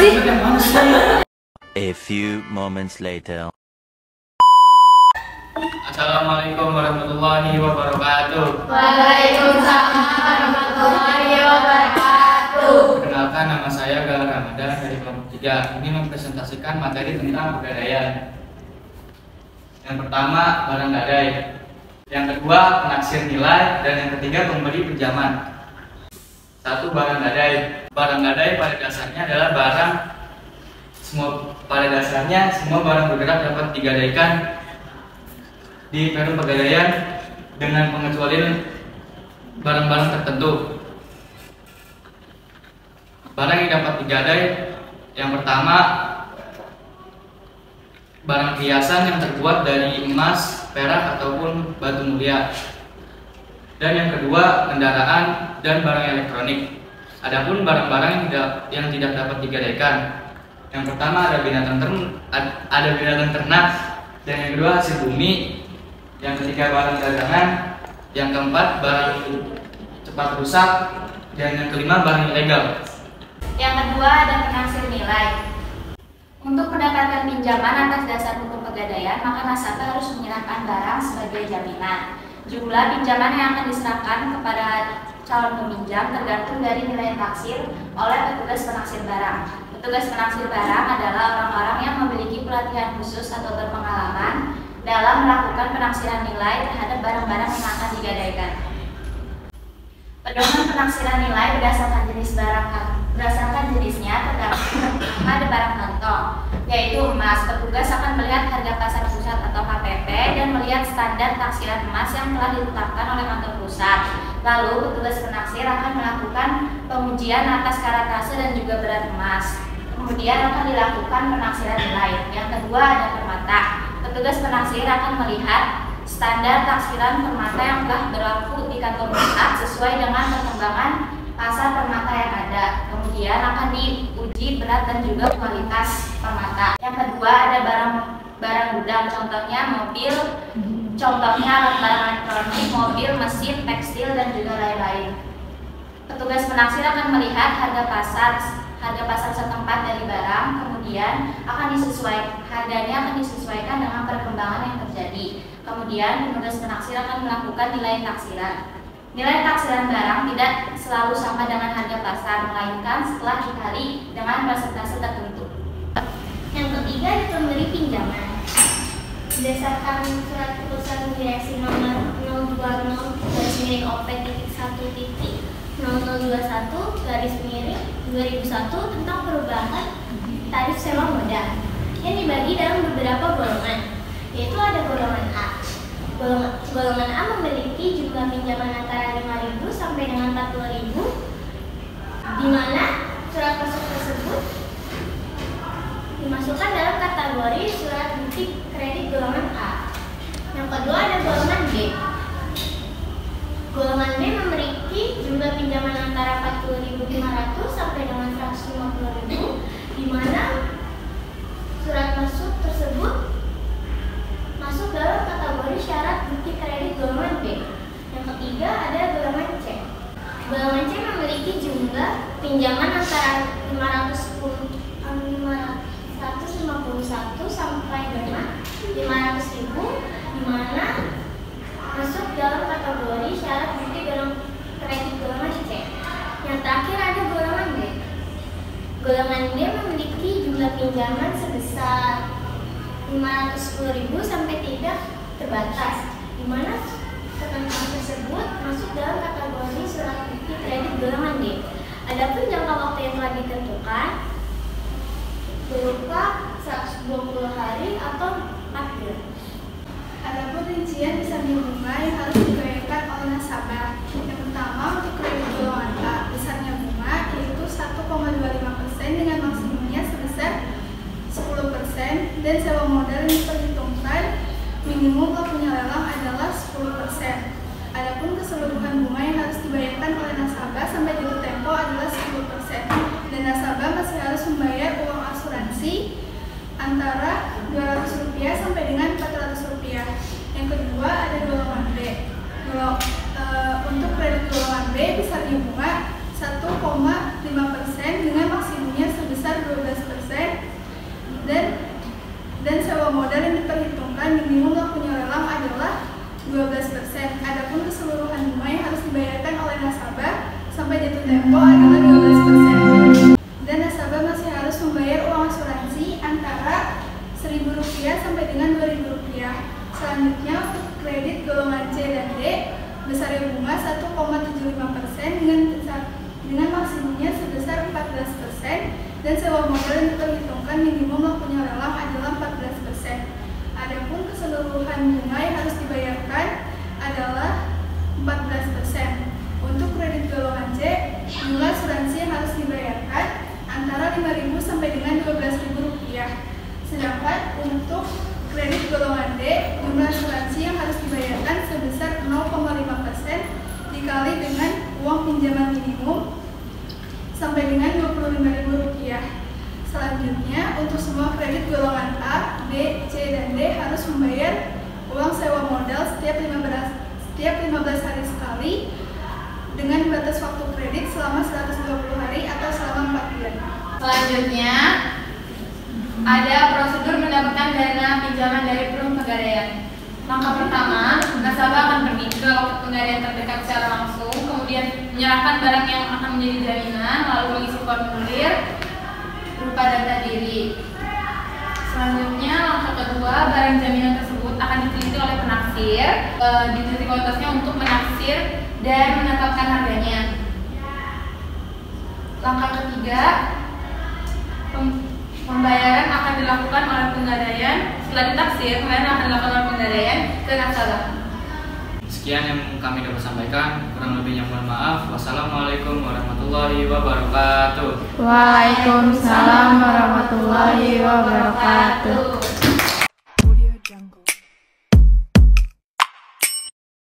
sih? A few moments later. Assalamualaikum warahmatullahi wabarakatuh. Waalaikumsalam warahmatullahi wabarakatuh. Perkenalkan, nama saya Galang Ramadan dari kelompok 3. Ini mempresentasikan materi tentang pegadaian. Yang pertama, barang gadai. Yang kedua, penaksir nilai. Dan yang ketiga, pemberi pinjaman. 1. Barang gadai. Barang gadai pada dasarnya adalah barang semua barang bergerak dapat digadaikan di perum pegadaian dengan pengecualian barang-barang tertentu. Barang yang dapat digadai, yang pertama, barang hiasan yang terbuat dari emas, perak ataupun batu mulia. Dan yang kedua, kendaraan dan barang elektronik. Adapun barang-barang yang tidak dapat digadaikan, yang pertama ada binatang ternak, dan yang kedua hasil bumi, yang ketiga barang dagangan, yang keempat barang cepat rusak, dan yang kelima barang ilegal. Yang kedua ada penaksir nilai. Untuk mendapatkan pinjaman atas dasar hukum pegadaian, maka nasabah harus menyerahkan barang sebagai jaminan. Jumlah pinjaman yang akan diserahkan kepada calon peminjam tergantung dari nilai taksir oleh petugas penaksir barang. Petugas penaksir barang adalah orang-orang yang memiliki pelatihan khusus atau berpengalaman dalam melakukan penaksiran nilai terhadap barang-barang yang akan digadaikan. Pedoman penaksiran nilai berdasarkan jenisnya tergantung pada barang kantong, yaitu emas. Petugas akan melihat harga pasar pusat atau HPP dan melihat standar taksiran emas yang telah ditetapkan oleh kantor pusat. Lalu petugas penaksir akan melakukan pengujian atas karatase dan juga berat emas. Kemudian akan dilakukan penaksiran nilai. Yang kedua ada permata. Petugas penaksir akan melihat standar taksiran permata yang telah berlaku di kantor pusat sesuai dengan perkembangan pasar permata yang ada. Kemudian akan diuji berat dan juga kualitas permata. Yang kedua ada barang gudang, contohnya mobil, contohnya alat barang elektronik, mobil, mesin, tekstil, dan juga lain-lain. Petugas penaksir akan melihat harga pasar setempat dari barang, kemudian harganya akan disesuaikan dengan perkembangan yang terjadi. Kemudian petugas penaksir akan melakukan nilai taksiran. Nilai taksiran barang tidak selalu sama dengan harga pasar, melainkan setelah dikali dengan persentase tertentu. Yang ketiga ada pemberi pinjaman. Berdasarkan surat keputusan direksi nomor 020.1.0021/2001 tentang perubahan tarif sewa modal yang dibagi dalam beberapa golongan, yaitu ada golongan A. Golongan A memiliki jumlah pinjaman antara 5.000 sampai dengan 40.000, di mana surat masuk tersebut dimasukkan dalam kategori surat bukti kredit golongan A. Yang kedua ada golongan B. Golongan B memiliki jumlah pinjaman antara 40.500 sampai dengan 150.000, di mana surat masuk tersebut masuk dalam kategori syarat bukti kredit golongan B. Yang ketiga ada golongan C. Golongan C memiliki jumlah pinjaman antara 151 sampai dengan 500.000, di mana masuk dalam kategori syarat bukti kredit golongan C. Yang terakhir ada golongan D. Golongan D memiliki jumlah pinjaman sebesar 510.000 sampai tidak terbatas, di mana ketentuan tersebut masuk dalam kategori surat bukti kredit golongan D. Adapun jangka waktu yang telah ditentukan berupa 120 hari atau 4 bulan. Adapun rincian besarnya bunga yang harus dibayarkan oleh nasabah. Yang pertama, untuk kredit golongan A, besarnya bunga yaitu 1,25% dengan maksimumnya sebesar 10%, dan sewa modal yang diperhitungkan minimum waktunya lelang adalah 10%. Adapun keseluruhan bunga yang harus dibayarkan oleh nasabah sampai jatuh tempo adalah 10%, dan nasabah masih harus membayar uang asuransi antara Rp200 sampai dengan Rp400. Yang kedua ada golongan B. Untuk kredit golongan B besarnya bunga 1,5% dengan maksimumnya sebesar 12%. 12%. Adapun keseluruhan bunga yang harus dibayarkan oleh nasabah sampai jatuh tempo adalah 12%. Dan nasabah masih harus membayar uang asuransi antara Rp1.000 sampai dengan Rp2.000. Selanjutnya untuk kredit golongan C dan D, besarnya bunga 1,75% dengan maksimumnya sebesar 14%, dan sewa modal yang diperhitungkan minimum waktunya lelang adalah 14%. Adapun keseluruhan bunga yang harus dibayarkan adalah 14%. Untuk kredit golongan C, jumlah asuransi yang harus dibayarkan antara Rp5.000 sampai dengan Rp12.000. Sedangkan untuk kredit golongan D, jumlah asuransi yang harus dibayarkan sebesar 0,5% dikali dengan uang pinjaman minimum sampai dengan Rp25.000. Selanjutnya, untuk semua kredit golongan A, B, C, dan D harus membayar uang sewa modal setiap 15 hari sekali dengan batas waktu kredit selama 120 hari atau selama 4 bulan. Selanjutnya, ada prosedur mendapatkan dana pinjaman dari Perum Pegadaian. Langkah pertama, nasabah akan pergi ke loket pegadaian terdekat secara langsung, kemudian menyerahkan barang yang akan menjadi jaminan, lalu mengisi formulir berupa data diri. Selanjutnya, langkah kedua, barang jaminan tersebut akan diteliti oleh penaksir di titik kontasnya untuk menaksir dan menetapkan harganya. Langkah ketiga, pembayaran akan dilakukan oleh pegadaian. Setelah ditaksir, pembayaran akan dilakukan oleh pegadaian ke nasabah. Sekian yang kami dapat sampaikan, kurang lebihnya mohon maaf. Wassalamualaikum warahmatullahi wabarakatuh. Waalaikumsalam warahmatullahi wabarakatuh.